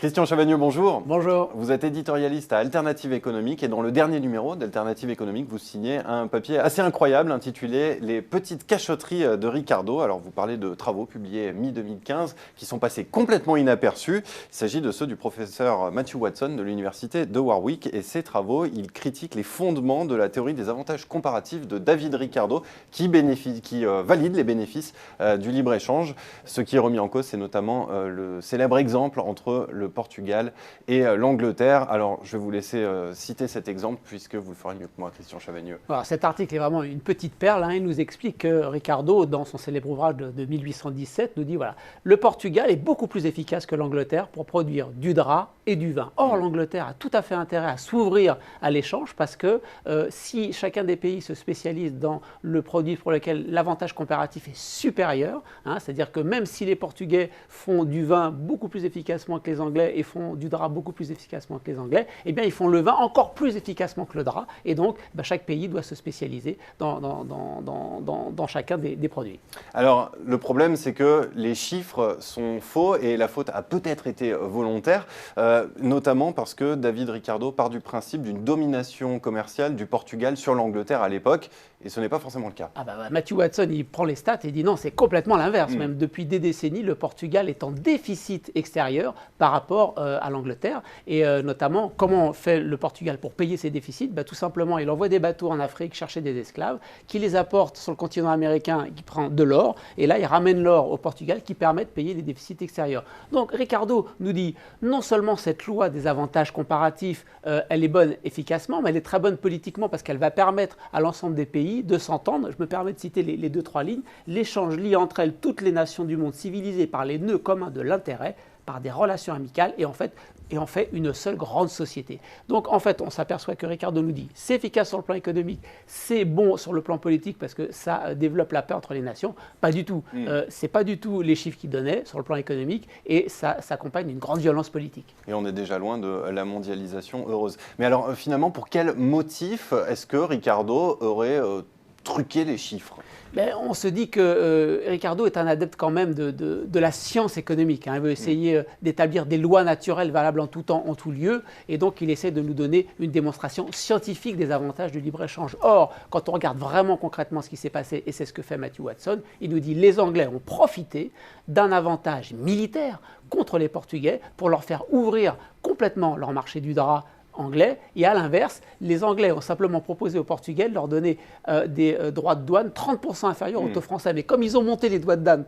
Christian Chavagneux, bonjour. Bonjour. Vous êtes éditorialiste à Alternative économique et dans le dernier numéro d'Alternative économique, vous signez un papier assez incroyable intitulé « Les petites cachotteries de Ricardo ». Alors vous parlez de travaux publiés mi-2015 qui sont passés complètement inaperçus. Il s'agit de ceux du professeur Matthew Watson de l'université de Warwick et ces travaux, ils critiquent les fondements de la théorie des avantages comparatifs de David Ricardo qui valide les bénéfices du libre-échange. Ce qui est remis en cause, c'est notamment le célèbre exemple entre le Portugal et l'Angleterre. Alors, je vais vous laisser citer cet exemple puisque vous le ferez mieux que moi, Christian Chavagneux. Alors, cet article est vraiment une petite perle. Il nous explique que Ricardo, dans son célèbre ouvrage de 1817, nous dit voilà, le Portugal est beaucoup plus efficace que l'Angleterre pour produire du drap et du vin. Or, l'Angleterre a tout à fait intérêt à s'ouvrir à l'échange parce que si chacun des pays se spécialise dans le produit pour lequel l'avantage comparatif est supérieur, c'est-à-dire que même si les Portugais font du vin beaucoup plus efficacement que les Anglais et font du drap beaucoup plus efficacement que les Anglais, eh bien ils font le vin encore plus efficacement que le drap. Et donc, chaque pays doit se spécialiser dans chacun des produits. Alors, le problème, c'est que les chiffres sont faux et la faute a peut-être été volontaire, notamment parce que David Ricardo part du principe d'une domination commerciale du Portugal sur l'Angleterre à l'époque, et ce n'est pas forcément le cas. Matthew Watson, il prend les stats et dit non, c'est complètement l'inverse. Même depuis des décennies, le Portugal est en déficit extérieur par rapport à l'Angleterre. Et notamment, comment fait le Portugal pour payer ses déficits? Tout simplement, il envoie des bateaux en Afrique chercher des esclaves, qui les apportent sur le continent américain, qui prend de l'or, et là, il ramène l'or au Portugal qui permet de payer les déficits extérieurs. Donc, Ricardo nous dit, non seulement cette loi des avantages comparatifs, elle est bonne efficacement, mais elle est très bonne politiquement parce qu'elle va permettre à l'ensemble des pays de s'entendre. Je me permets de citer les 2-3 lignes. L'échange lie entre elles toutes les nations du monde civilisées par les nœuds communs de l'intérêt, par des relations amicales et en fait une seule grande société. Donc en fait, on s'aperçoit que Ricardo nous dit c'est efficace sur le plan économique, c'est bon sur le plan politique parce que ça développe la paix entre les nations. Pas du tout. C'est pas du tout les chiffres qu'il donnait sur le plan économique et ça s'accompagne d'une grande violence politique. Et on est déjà loin de la mondialisation heureuse. Mais alors finalement, pour quel motif est-ce que Ricardo aurait truqué les chiffres? On se dit que Ricardo est un adepte quand même de la science économique. Il veut essayer d'établir des lois naturelles valables en tout temps, en tout lieu. Et donc, il essaie de nous donner une démonstration scientifique des avantages du libre-échange. Or, quand on regarde vraiment concrètement ce qui s'est passé, et c'est ce que fait Matthew Watson, il nous dit que les Anglais ont profité d'un avantage militaire contre les Portugais pour leur faire ouvrir complètement leur marché du drap anglais, et à l'inverse, les Anglais ont simplement proposé aux Portugais de leur donner des droits de douane 30% inférieurs aux taux français. Mais comme ils ont monté les droits de douane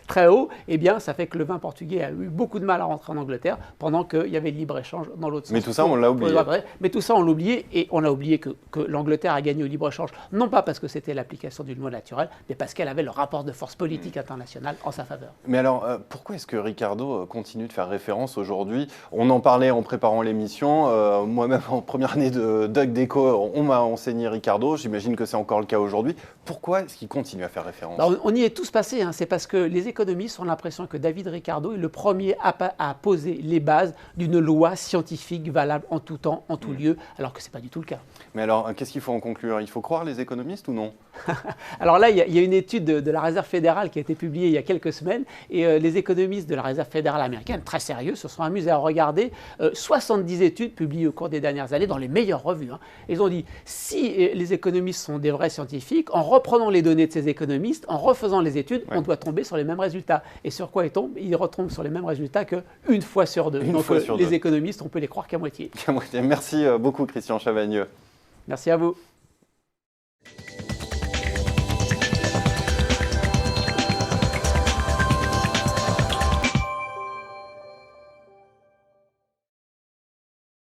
très haut, eh bien, ça fait que le vin portugais a eu beaucoup de mal à rentrer en Angleterre pendant qu'il y avait le libre-échange dans l'autre sens. Mais tout ça, on l'a oublié. Mais tout ça, on l'a oublié, et on a oublié que l'Angleterre a gagné au libre-échange, non pas parce que c'était l'application d'une loi naturelle, mais parce qu'elle avait le rapport de force politique internationale en sa faveur. Mais alors, pourquoi est-ce que Ricardo continue de faire référence aujourd'hui? On en parlait en préparant l'émission. Moi-même, en première année de Doc Déco, on m'a enseigné Ricardo. J'imagine que c'est encore le cas aujourd'hui. Pourquoi est-ce qu'il continue à faire référence? On y est tous passés. C'est parce que les économistes ont l'impression que David Ricardo est le premier à poser les bases d'une loi scientifique valable en tout temps, en tout lieu, alors que ce n'est pas du tout le cas. Mais alors, qu'est-ce qu'il faut en conclure? Il faut croire les économistes ou non? Alors là, il y a une étude de la Réserve fédérale qui a été publiée il y a quelques semaines, et les économistes de la Réserve fédérale américaine, très sérieux, se sont amusés à regarder 70 études publiées au cours des dernières années dans les meilleures revues. Ils ont dit, si les économistes sont des vrais scientifiques, en reprenant les données de ces économistes, en refaisant les études, on doit tomber sur les mêmes résultats. Et sur quoi ils tombent? Ils retombent sur les mêmes résultats qu'une fois sur deux. Donc les économistes, on peut les croire qu'à moitié. Merci beaucoup, Christian Chavagneux. Merci à vous.